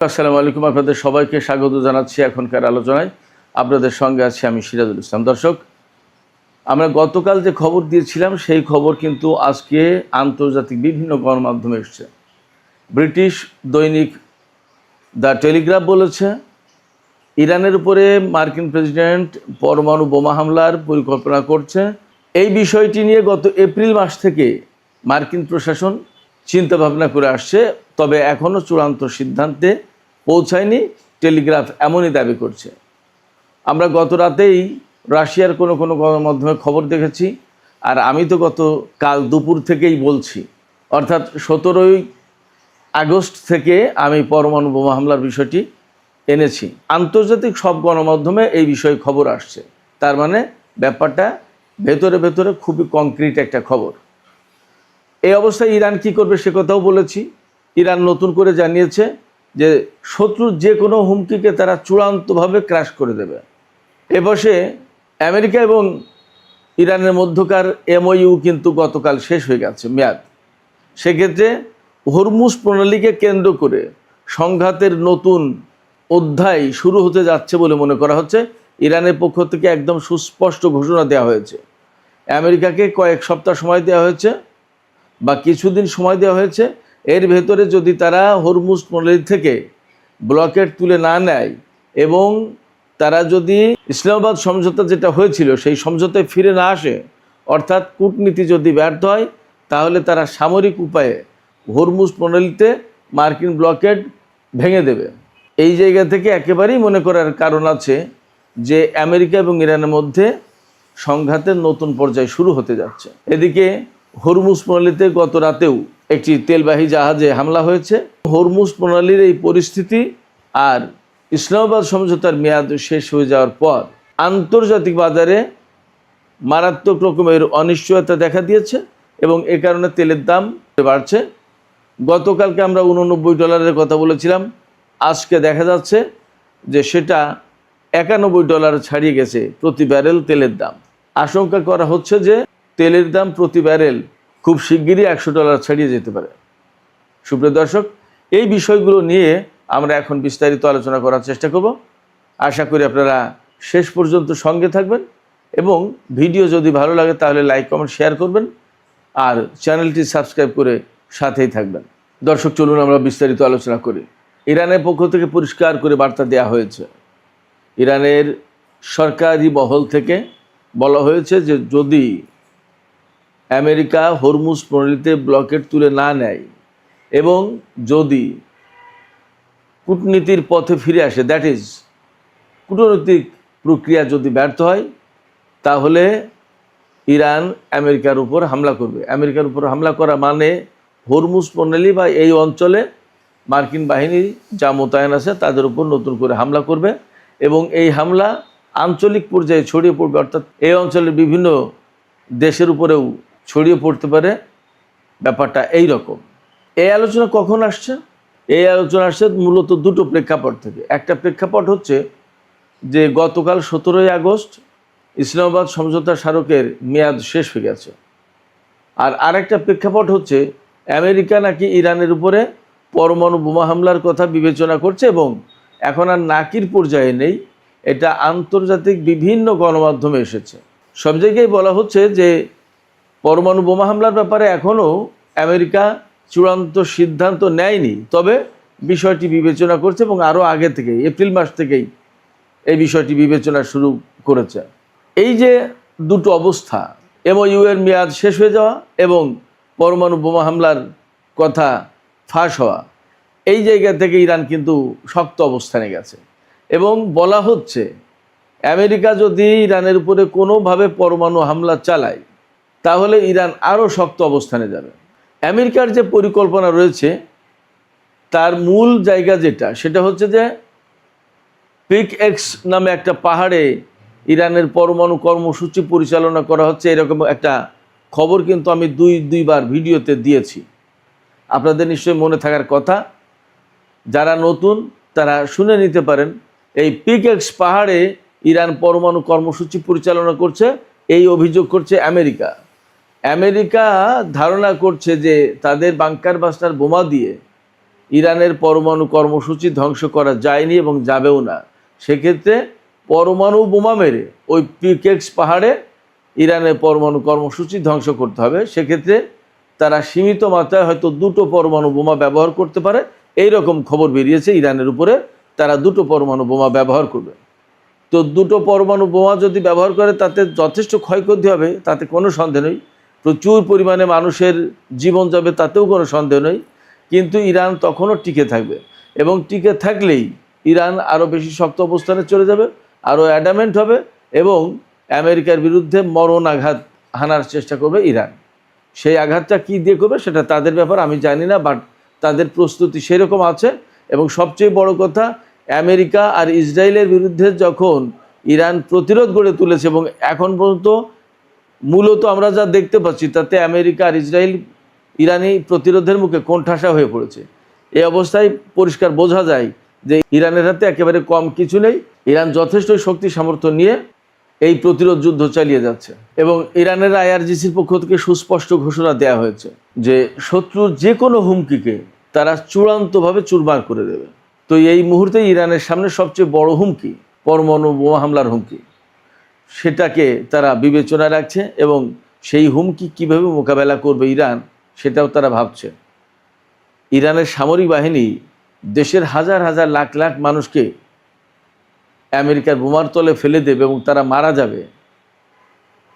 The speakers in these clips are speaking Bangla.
আসসালামু আলাইকুম, আপনাদের সবাইকে স্বাগত জানাচ্ছি এখনকার আলোচনায়। আপনাদের সঙ্গে আছি আমি সিরাজুল ইসলাম। দর্শক, আমরা গতকাল যে খবর দিয়েছিলাম সেই খবর কিন্তু আজকে আন্তর্জাতিক বিভিন্ন গণমাধ্যমে এসছে। ব্রিটিশ দৈনিক দ্য টেলিগ্রাফ বলেছে, ইরানের উপরে মার্কিন প্রেসিডেন্ট পরমাণু বোমা হামলার পরিকল্পনা করছে। এই বিষয়টি নিয়ে গত এপ্রিল মাস থেকে মার্কিন প্রশাসন চিন্তাভাবনা করে আসছে, তবে এখনও চূড়ান্ত সিদ্ধান্তে পৌঁছায়নি। টেলিগ্রাফ এমনই দাবি করছে। আমরা গত রাতেই রাশিয়ার কোনো গণমাধ্যমে খবর দেখেছি, আর আমি তো কাল দুপুর থেকেই বলছি, অর্থাৎ 17ই আগস্ট থেকে আমি পরমাণু বোমা হামলার বিষয়টি এনেছি। আন্তর্জাতিক সব গণমাধ্যমে এই বিষয়ে খবর আসছে, তার মানে ব্যাপারটা ভেতরে ভেতরে খুবই কংক্রিট একটা খবর। এই অবস্থায় ইরান কি করবে সে কথাও বলেছি। ইরান নতুন করে জানিয়েছে যে শত্রুর যে কোনো হুমকিকে তারা চূড়ান্তভাবে ক্র্যাশ করে দেবে। এ বসে আমেরিকা এবং ইরানের মধ্যকার MOU কিন্তু গতকাল শেষ হয়ে গেছে মেয়াদ। সেক্ষেত্রে হরমুজ প্রণালীকে কেন্দ্র করে সংঘাতের নতুন অধ্যায় শুরু হতে যাচ্ছে বলে মনে করা হচ্ছে। ইরানের পক্ষ থেকে একদম সুস্পষ্ট ঘোষণা দেওয়া হয়েছে। আমেরিকাকে কয়েক সপ্তাহ সময় দেওয়া হয়েছে বা কিছুদিন সময় দেওয়া হয়েছে। এর ভেতরে যদি তারা হরমুজ প্রণালী থেকে ব্লকেট তুলে না নেয় এবং তারা যদি ইসলামাবাদ সমঝোতা যেটা হয়েছিল সেই সমঝোতায় ফিরে না আসে, অর্থাৎ কূটনীতি যদি ব্যর্থ হয়, তাহলে তারা সামরিক উপায়ে হরমুজ প্রণালীতে মার্কিন ব্লকেট ভেঙে দেবে। এই জায়গা থেকে একেবারেই মনে করার কারণ আছে যে আমেরিকা এবং ইরানের মধ্যে সংঘাতের নতুন পর্যায় শুরু হতে যাচ্ছে। এদিকে হরমুজ প্রণালীতে গত রাতেও একটি তেলবাহী জাহাজে হামলা হয়েছে। হরমুজ প্রণালীর এই পরিস্থিতি আর ইসলামাবাদ সমঝোতার মেয়াদ শেষ হয়ে যাওয়ার পর আন্তর্জাতিক বাজারে মারাত্মক রকমের অনিশ্চয়তা দেখা দিয়েছে এবং এ কারণে তেলের দাম বাড়ছে। গতকালকে আমরা $89 কথা বলেছিলাম, আজকে দেখা যাচ্ছে যে সেটা $91 ছাড়িয়ে গেছে প্রতি ব্যারেল তেলের দাম। আশঙ্কা করা হচ্ছে যে তেলের দাম প্রতি ব্যারেল খুব শিগগিরই $100 ছাড়িয়ে যেতে পারে। সুপ্রিয় দর্শক, এই বিষয়গুলো নিয়ে আমরা এখন বিস্তারিত আলোচনা করার চেষ্টা করব। আশা করি আপনারা শেষ পর্যন্ত সঙ্গে থাকবেন এবং ভিডিও যদি ভালো লাগে তাহলে লাইক কমেন্ট শেয়ার করবেন আর চ্যানেলটি সাবস্ক্রাইব করে সাথেই থাকবেন। দর্শক, চলুন আমরা বিস্তারিত আলোচনা করি। ইরানের পক্ষ থেকে পরিষ্কার করে বার্তা দেওয়া হয়েছে। ইরানের সরকারি মহল থেকে বলা হয়েছে যে যদি আমেরিকা হরমুজ প্রণালীতে ব্লকেট তুলে না নেয় এবং যদি কূটনীতির পথে ফিরে আসে, দ্যাট ইজ কূটনৈতিক প্রক্রিয়া যদি ব্যর্থ হয়, তাহলে ইরান আমেরিকার উপর হামলা করবে। আমেরিকার উপর হামলা করা মানে হরমুজ প্রণালী বা এই অঞ্চলে মার্কিন বাহিনী যা মোতায়েন আছে তাদের উপর নতুন করে হামলা করবে এবং এই হামলা আঞ্চলিক পর্যায়ে ছড়িয়ে পড়বে, অর্থাৎ এই অঞ্চলের বিভিন্ন দেশের উপরেও ছড়িয়ে পড়তে পারে। ব্যাপারটা এই রকম। এই আলোচনা কখন আসছে? এই আলোচনা আসছে মূলত দুটো প্রেক্ষাপট থেকে। একটা প্রেক্ষাপট হচ্ছে যে গতকাল 17ই আগস্ট ইসলামাবাদ সমঝোতা স্মারকের মেয়াদ শেষ হয়ে গেছে। আর আরেকটা প্রেক্ষাপট হচ্ছে আমেরিকা নাকি ইরানের উপরে পরমাণু বোমা হামলার কথা বিবেচনা করছে এবং এখন আর নাকির পর্যায়ে নেই। এটা আন্তর্জাতিক বিভিন্ন গণমাধ্যমে এসেছে। সব জায়গায় বলা হচ্ছে যে পরমাণু বোমা হামলার ব্যাপারে এখনও আমেরিকা চূড়ান্ত সিদ্ধান্ত নেয়নি, তবে বিষয়টি বিবেচনা করছে এবং আরও আগে থেকেই এপ্রিল মাস থেকেই এই বিষয়টি বিবেচনা শুরু করেছে। এই যে দুটো অবস্থা, MOU এর মেয়াদ শেষ হয়ে যাওয়া এবং পরমাণু বোমা হামলার কথা ফাঁস হওয়া, এই জায়গা থেকে ইরান কিন্তু শক্ত অবস্থানে গেছে এবং বলা হচ্ছে আমেরিকা যদি ইরানের উপরে কোনোভাবে পরমাণু হামলা চালায় তাহলে ইরান আরও শক্ত অবস্থানে যাবে। আমেরিকার যে পরিকল্পনা রয়েছে তার মূল জায়গা সেটা হচ্ছে যে পিকএক্স নামে একটা পাহাড়ে ইরানের পরমাণু কর্মসূচি পরিচালনা করা হচ্ছে, এরকম একটা খবর কিন্তু আমি দুইবার ভিডিওতে দিয়েছি। আপনাদের নিশ্চয়ই মনে থাকার কথা, যারা নতুন তারা শুনে নিতে পারেন। এই পিকএক্স পাহাড়ে ইরান পরমাণু কর্মসূচি পরিচালনা করছে, এই অভিযোগ করছে আমেরিকা। আমেরিকা ধারণা করছে যে তাদের বাংকার বাস্টার বোমা দিয়ে ইরানের পরমাণু কর্মসূচি ধ্বংস করা যায়নি এবং যাবেও না। সেক্ষেত্রে পরমাণু বোমা মেরে ওই পিকেক্স পাহাড়ে ইরানের পরমাণু কর্মসূচি ধ্বংস করতে হবে। সেক্ষেত্রে তারা সীমিত মাত্রায় হয়তো 2টো পরমাণু বোমা ব্যবহার করতে পারে, এই রকম খবর বেরিয়েছে ইরানের উপরে তারা 2টো পরমাণু বোমা ব্যবহার করবে। তো 2টো পরমাণু বোমা যদি ব্যবহার করে তাতে যথেষ্ট ক্ষয়ক্ষতি হবে, তাতে কোনো সন্দেহ নেই। প্রচুর পরিমাণে মানুষের জীবন যাবে, তাতেও কোনো সন্দেহ নেই। কিন্তু ইরান তখনও টিকে থাকবে এবং টিকে থাকলেই ইরান আরও বেশি শক্ত অবস্থানে চলে যাবে, আরও অ্যাডামেন্ট হবে এবং আমেরিকার বিরুদ্ধে মরণ আঘাত হানার চেষ্টা করবে ইরান। সেই আঘাতটা কী দিয়ে করবে সেটা তাদের ব্যাপার, আমি জানি না, বাট তাদের প্রস্তুতি সেরকম আছে। এবং সবচেয়ে বড় কথা, আমেরিকা আর ইসরায়েলের বিরুদ্ধে যখন ইরান প্রতিরোধ গড়ে তুলেছে এবং এখন পর্যন্ত মূলত আমরা যা দেখতে পাচ্ছি তাতে আমেরিকা আর ইসরায়েল ইরানি প্রতিরোধের মুখে কোণঠাসা হয়ে পড়েছে। এই অবস্থায় পরিষ্কার বোঝা যায় যে ইরানের হাতে একেবারে কম কিছু নেই। ইরান যথেষ্ট শক্তি সামর্থ্য নিয়ে এই প্রতিরোধ যুদ্ধ চালিয়ে যাচ্ছে এবং ইরানের আইআরজিসির পক্ষ থেকে সুস্পষ্ট ঘোষণা দেওয়া হয়েছে যে শত্রুর যে কোনো হুমকিকে তারা চূড়ান্তভাবে চুরমার করে দেবে। তো এই মুহূর্তে ইরানের সামনে সবচেয়ে বড় হুমকি পরমাণু বোমা হামলার হুমকি, সেটাকে তারা বিবেচনায় রাখছে এবং সেই হুমকি কিভাবে মোকাবেলা করবে ইরান সেটাও তারা ভাবছে। ইরানের সামরিক বাহিনী দেশের হাজার হাজার লাখ লাখ মানুষকে আমেরিকার বোমার তলে ফেলে দেবে এবং তারা মারা যাবে,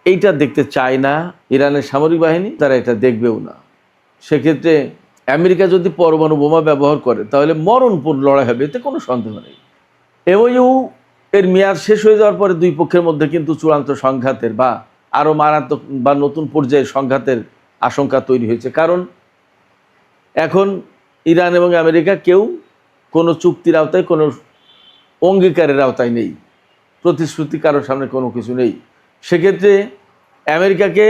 এইটা দেখতে চায় না ইরানের সামরিক বাহিনী, তারা এটা দেখবেও না। সেক্ষেত্রে আমেরিকা যদি পরমাণু বোমা ব্যবহার করে তাহলে মরণপূর্ণ লড়াই হবে, এতে কোনো সন্দেহ নেই। এমওইউ এর মেয়াদ শেষ হয়ে যাওয়ার পরে দুই পক্ষের মধ্যে কিন্তু চূড়ান্ত সংঘাতের বা আরও মারাত্মক বা নতুন পর্যায়ে সংঘাতের আশঙ্কা তৈরি হয়েছে। কারণ এখন ইরান এবং আমেরিকা কেউ কোনো চুক্তির আওতায়, কোনো অঙ্গীকারের আওতায় নেই, প্রতিশ্রুতি কারোর সামনে কোনো কিছু নেই। সেক্ষেত্রে আমেরিকাকে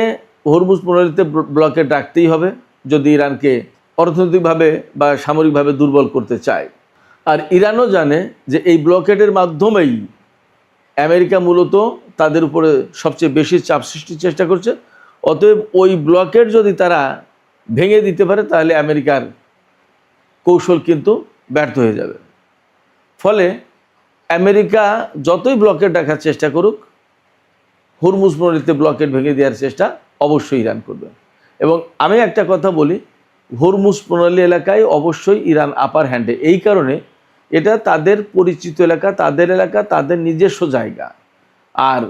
হরমুজ প্রণালীতে ব্লকেট রাখতেই হবে যদি ইরানকে অর্থনৈতিকভাবে বা সামরিকভাবে দুর্বল করতে চায়। আর ইরানও জানে যে এই ব্লকেটের মাধ্যমেই আমেরিকা মূলত তাদের উপরে সবচেয়ে বেশি চাপ সৃষ্টির চেষ্টা করছে। অতএব ওই ব্লকেট যদি তারা ভেঙে দিতে পারে তাহলে আমেরিকার কৌশল কিন্তু ব্যর্থ হয়ে যাবে। ফলে আমেরিকা যতই ব্লকেট রাখার চেষ্টা করুক, হরমুজ প্রণালীতে ব্লকেট ভেঙে দেওয়ার চেষ্টা অবশ্যই ইরান করবে। এবং আমি একটা কথা বলি, হরমুজ প্রণালী এলাকায় অবশ্যই ইরান আপার হ্যান্ডে, এই কারণে এটা তাদের পরিচিত এলাকা, তাদের নিজস্ব জায়গা। আর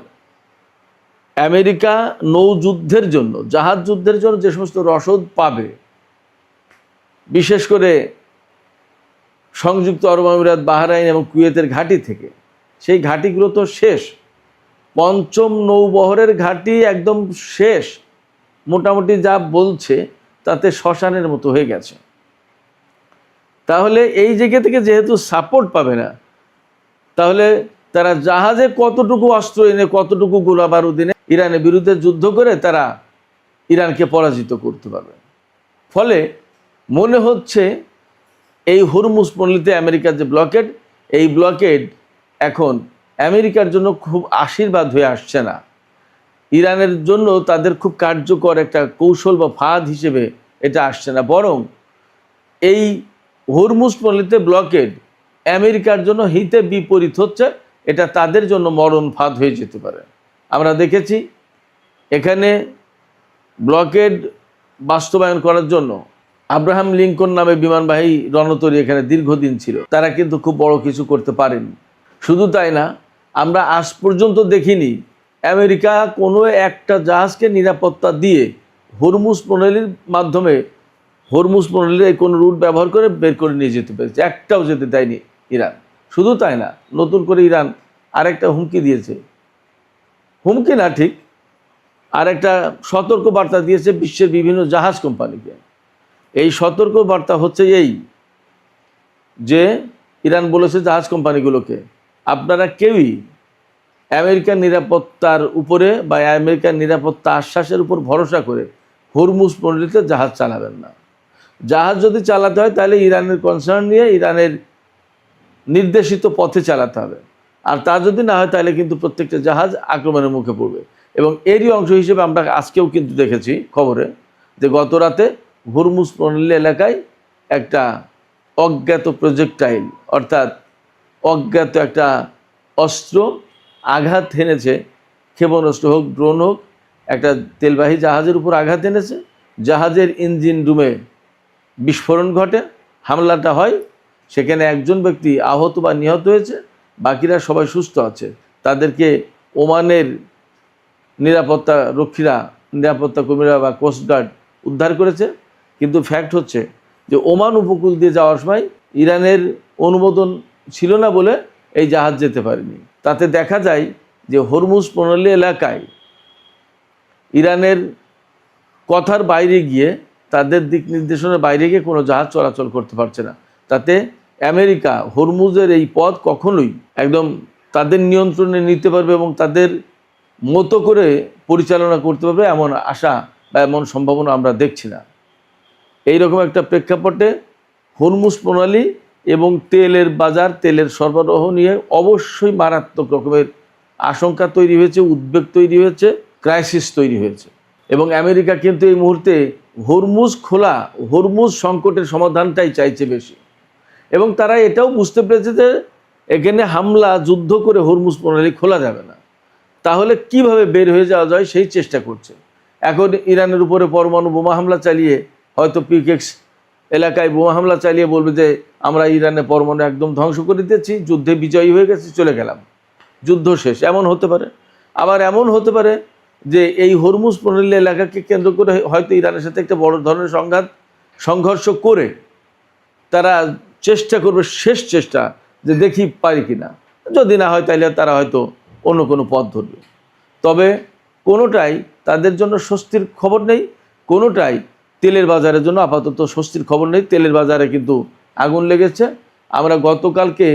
আমেরিকা নৌযুদ্ধের জন্য, জাহাজ যুদ্ধের জন্য যে সমস্ত রসদ পাবে, বিশেষ করে সংযুক্ত আরব আমিরাত, বাহরাইন এবং কুয়েতের ঘাঁটি থেকে, সেই ঘাঁটিগুলো তো শেষ। পঞ্চম নৌবহরের ঘাঁটি একদম শেষ, মোটামুটি যা বলছে তাতে শ্মশানের মতো হয়ে গেছে। তাহলে এই জায়গা থেকে যেহেতু সাপোর্ট পাবে না, তাহলে তারা জাহাজে কতটুকু অস্ত্র এনে, কতটুকু গোলা বারুদ এনে ইরানের বিরুদ্ধে যুদ্ধ করে তারা ইরানকে পরাজিত করতে পারবে। ফলে মনে হচ্ছে এই হরমুজ প্রণালীতে আমেরিকার যে ব্লকেড, এই ব্লকেড এখন আমেরিকার জন্য খুব আশীর্বাদ হয়ে আসছে না, ইরানের জন্য তাদের খুব কার্যকর একটা কৌশল বা ফাঁদ হিসেবে এটা আসছে না, বরং এই হরমুজ প্রণালীতে ব্লকেড আমেরিকার জন্য হিতে বিপরীত হচ্ছে। এটা তাদের জন্য মরণ ফাঁদ হয়ে যেতে পারে। আমরা দেখেছি এখানে ব্লকেড বাস্তবায়ন করার জন্য আব্রাহাম লিঙ্কন নামে বিমানবাহী রণতরী এখানে দীর্ঘদিন ছিল, তারা কিন্তু খুব বড় কিছু করতে পারেনি। শুধু তাই না, আমরা আজ পর্যন্ত দেখিনি আমেরিকা কোনো একটা জাহাজকে নিরাপত্তা দিয়ে হরমুজ প্রণালীর মাধ্যমে, হরমুজ প্রণালীর কোনো রুট ব্যবহার করে বের করে নিয়ে যেতে পেরেছে, একটাও যেতে দেয়নি ইরান। শুধু তাই না, নতুন করে ইরান আরেকটা হুমকি দিয়েছে, হুমকি না ঠিক, আরেকটা সতর্ক বার্তা দিয়েছে বিশ্বের বিভিন্ন জাহাজ কোম্পানিকে। এই সতর্ক বার্তা হচ্ছে এই যে ইরান বলেছে জাহাজ কোম্পানিগুলোকে, আপনারা কেউই আমেরিকার নিরাপত্তার উপরে বা আমেরিকার নিরাপত্তা আশ্বাসের উপর ভরসা করে হরমুজ প্রণালীতে জাহাজ চালাবেন না। জাহাজ যদি চালাতে হয় তাহলে ইরানের কনসার্ন নিয়ে ইরানের নির্দেশিত পথে চালাতে হবে, আর তা যদি না হয় তাহলে কিন্তু প্রত্যেকটা জাহাজ আক্রমণের মুখে পড়বে। এবং এরই অংশ হিসেবে আমরা আজকেও কিন্তু দেখেছি খবরে যে গত রাতে হরমুজ প্রণালী এলাকায় একটা অজ্ঞাত প্রজেক্টাইল অর্থাৎ অজ্ঞাত একটা অস্ত্র আঘাত এনেছে, ক্ষেপণাস্ত্র হোক, ড্রোন হোক, একটা তেলবাহী জাহাজের উপর আঘাত এনেছে। জাহাজের ইঞ্জিন রুমে বিস্ফোরণ ঘটে, হামলাটা হয়, সেখানে একজন ব্যক্তি আহত বা নিহত হয়েছে, বাকিরা সবাই সুস্থ আছে। তাদেরকে ওমানের নিরাপত্তা রক্ষীরা, নিরাপত্তা কর্মীরা বা কোস্টগার্ড উদ্ধার করেছে। কিন্তু ফ্যাক্ট হচ্ছে যে ওমান উপকূল দিয়ে যাওয়ার সময় ইরানের অনুমোদন ছিল না বলে এই জাহাজ যেতে পারেনি। তাতে দেখা যায় যে হরমুজ প্রণালী এলাকায় ইরানের কথার বাইরে গিয়ে, তাদের দিক নির্দেশনার বাইরে গিয়ে কোনো জাহাজ চলাচল করতে পারছে না। তাতে আমেরিকা হরমুজের এই পথ কখনোই একদম তাদের নিয়ন্ত্রণে নিতে পারবে এবং তাদের মতো করে পরিচালনা করতে পারবে এমন আশা বা এমন সম্ভাবনা আমরা দেখছি না। এইরকম একটা প্রেক্ষাপটে হরমুজ প্রণালী এবং তেলের বাজার, তেলের সরবরাহ নিয়ে অবশ্যই মারাত্মক রকমের আশঙ্কা তৈরি হয়েছে, উদ্বেগ তৈরি হয়েছে, ক্রাইসিস তৈরি হয়েছে। এবং আমেরিকা কিন্তু এই মুহূর্তে হরমুজ খোলা, হরমুজ সংকটের সমাধানটাই চাইছে বেশি। এবং তারা এটাও বুঝতে পেরেছে যে এখানে হামলা, যুদ্ধ করে হরমুজ প্রণালী খোলা যাবে না, তাহলে কিভাবে বের হয়ে যাওয়া যায় সেই চেষ্টা করছে। এখন ইরানের উপরে পরমাণু বোমা হামলা চালিয়ে, হয়তো পিকেক্স এলাকায় বোমা হামলা চালিয়ে বলবে যে আমরা ইরানের পরমাণু একদম ধ্বংস করে দিয়েছি, যুদ্ধে বিজয়ী হয়ে গেছি, চলে গেলাম, যুদ্ধ শেষ, এমন হতে পারে। আবার এমন হতে পারে যে এই হরমুজ প্রণালী এলাকাকে কেন্দ্র করে হয়তো ইরানের সাথে একটা বড় ধরনের সংঘর্ষ করে তারা চেষ্টা করবে, শেষ চেষ্টা, যে দেখি পারি কিনা। যদি না হয় তাহলে তারা হয়তো অন্য কোনো পথ ধরবে। তবে কোনোটাই তাদের জন্য স্বস্তির খবর নেই, কোনোটাই তেলের বাজারের জন্য আপাতত স্বস্তির খবর নেই। তেলের বাজারে কিন্তু আগুন লেগেছে। আমরা গতকালকে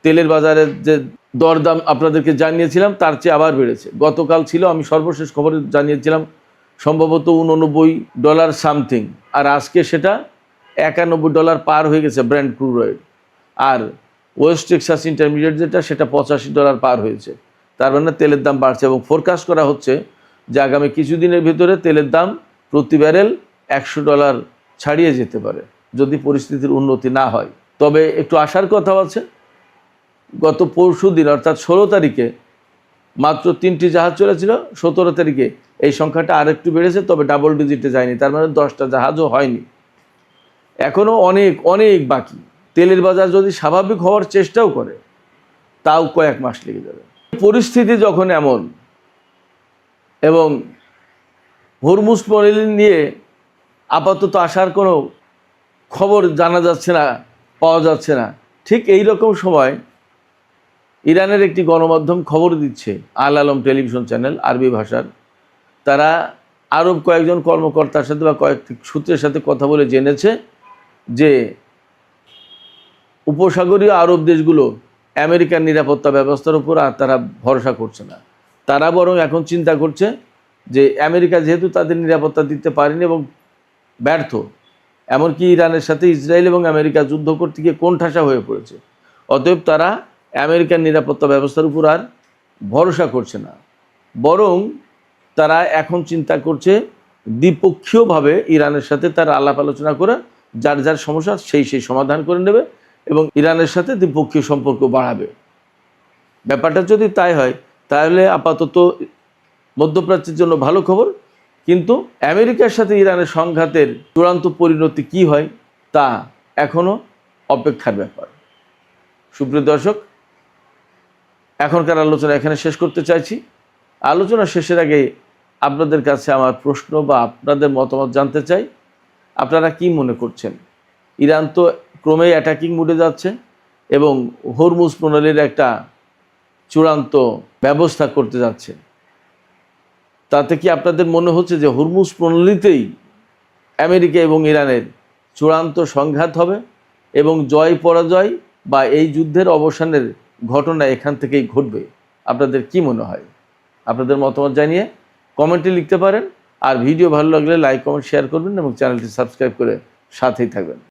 তেলের বাজারের যে দরদাম আপনাদেরকে জানিয়েছিলাম, তার চেয়ে আবার বেড়েছে। গতকাল ছিল, আমি সর্বশেষ খবরে জানিয়েছিলাম, সম্ভবত $89 সামথিং, আর আজকে সেটা $91 পার হয়ে গেছে ব্র্যান্ড ক্রুড অয়েল। আর ওয়েস্ট টেক্সাস ইন্টারমিডিয়েট যেটা, সেটা $85 পার হয়েছে। তার মানে তেলের দাম বাড়ছে এবং ফোরকাস্ট করা হচ্ছে যে আগামী কিছুদিনের ভিতরে তেলের দাম প্রতি ব্যারেল $100 ছাড়িয়ে যেতে পারে যদি পরিস্থিতির উন্নতি না হয়। তবে একটু আশার কথাও আছে। গত পরশুদিন অর্থাৎ 16 তারিখে মাত্র 3টি জাহাজ চলেছিল, 17 তারিখে এই সংখ্যাটা আরেকটু বেড়েছে, তবে ডাবল ডিজিটে যায়নি। তার মানে 10টা জাহাজও হয়নি, এখনও অনেক অনেক বাকি। তেলের বাজার যদি স্বাভাবিক হওয়ার চেষ্টাও করে, তাও কয়েক মাস লেগে যাবে। পরিস্থিতি যখন এমন এবং হরমুজ প্রণালী নিয়ে আপাতত আসার কোনো খবর জানা যাচ্ছে না, পাওয়া যাচ্ছে না, ঠিক এই রকম সময় ইরানের একটি গণমাধ্যম খবর দিচ্ছে, আল আলম টেলিভিশন চ্যানেল, আরবি ভাষার। তারা আরব কয়েকজন কর্মকর্তার সাথে বা কয়েকটি সূত্রের সাথে কথা বলে জেনেছে যে উপসাগরীয় আরব দেশগুলো আমেরিকার নিরাপত্তা ব্যবস্থার উপর আর তারা ভরসা করছে না। তারা বরং এখন চিন্তা করছে যে আমেরিকা যেহেতু তাদের নিরাপত্তা দিতে পারেনি এবং ব্যর্থ, এমনকি ইরানের সাথে ইসরায়েল এবং আমেরিকা যুদ্ধ করতে গিয়ে কোণঠাসা হয়ে পড়েছে, অতএব তারা আমেরিকার নিরাপত্তা ব্যবস্থার উপর আর ভরসা করছে না। বরং তারা এখন চিন্তা করছে দ্বিপক্ষীয়ভাবে ইরানের সাথে তারা আলাপ আলোচনা করে যার যার সমস্যা সেই সমাধান করে নেবে এবং ইরানের সাথে দ্বিপক্ষীয় সম্পর্ক বাড়াবে। ব্যাপারটা যদি তাই হয় তাহলে আপাতত মধ্যপ্রাচ্যের জন্য ভালো খবর। কিন্তু আমেরিকার সাথে ইরানের সংঘাতের চূড়ান্ত পরিণতি কি হয় তা এখনও অপেক্ষার ব্যাপার। সুপ্রিয় দর্শক, এখনকার আলোচনা এখানে শেষ করতে চাইছি। আলোচনা শেষের আগে আপনাদের কাছে আমার প্রশ্ন বা আপনাদের মতামত জানতে চাই। আপনারা কি মনে করছেন? ইরান তো ক্রমেই অ্যাটাকিং মুডে যাচ্ছে এবং হরমুজ প্রণালীর একটা চূড়ান্ত ব্যবস্থা করতে যাচ্ছে। তাতে কি আপনাদের মনে হচ্ছে যে হরমুজ প্রণালীতেই আমেরিকা এবং ইরানের চূড়ান্ত সংঘাত হবে এবং জয় পরাজয় বা এই যুদ্ধের অবসানের ঘটনা এখান থেকেই ঘটবে? আপনাদের কি মনে হয়? আপনাদের মতামত জানিয়ে কমেন্টে লিখতে পারেন। আর ভিডিও ভালো লাগলে লাইক, কমেন্ট, শেয়ার করবেন এবং চ্যানেলটি সাবস্ক্রাইব করে সাথেই থাকবেন।